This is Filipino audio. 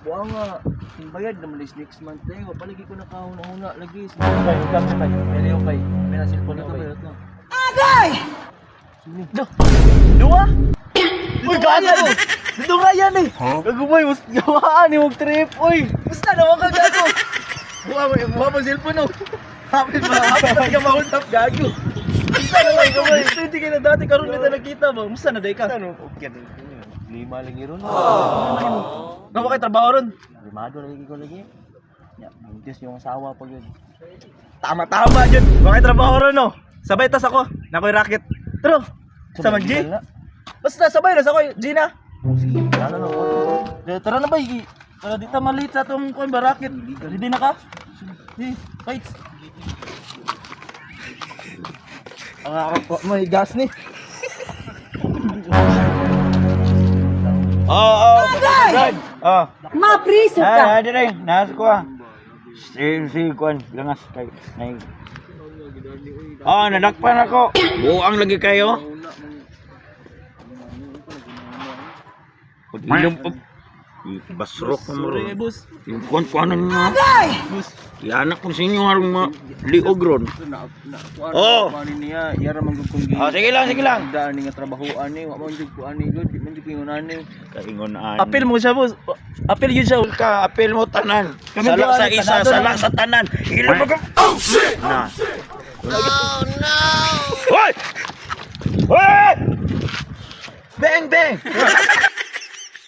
Buwa nga. Yung bayad naman is next month tayo. Palagi ko nakahuna-huna lagi. Kay, kay. Pwede yung kay. May nasilpon Ito yung ba kay. ito? Agay! Dua? Uy, gago! Dito nga yan eh! Gago boy, gawaan eh, trip uy! Basta naman ka gago! Buha mo cellphone oh! Hapit ka mahultap gago! Basta naman ka boy! Hindi ka na dati karoon kita nakita mo! Basta na day ka? Ano? Okay, 5 lagi ron. Ano ba kayo trabaho ron? Limado lagi ko lagi. Ya, buntis yung asawa po yun. Tama-tama yun! Mga trabaho ron no! Sabay tas ako! Nakoy racket! Tro! Sama G! Basta sabay na sa ko, Gina. Sige, ano na. Tara na ba, para di ta malit sa itong kuwan ba, racket. Ready na ka? Sige, fight. May gas ni. Agay! Mapriso ka! Dire, nas ko ah. Si kuan, langas kay nay. Nadakpan ako. Buang lagi kayo. Pag-inom pa. Basrok na mo Sorry, ron. boss. Yung kuan-kuanan nga. Agay! Boss. Ianak ko sa inyo harong mga liog ron. Oh. Kuan niya, yara man gud kong Sige lang. daan ni nga trabahoan ni, wa man jud ko ani gud, di man jud ko ani. Kaingonan. Apil mo siya, boss. Apil yun siya. ka, apel mo tanan. Kami Sala di sa ano, isa, tanado sala na. sa tanan. Ilo mo ka. Oh shit. Na. Oh no. Hoy! Hoy! Bang bang.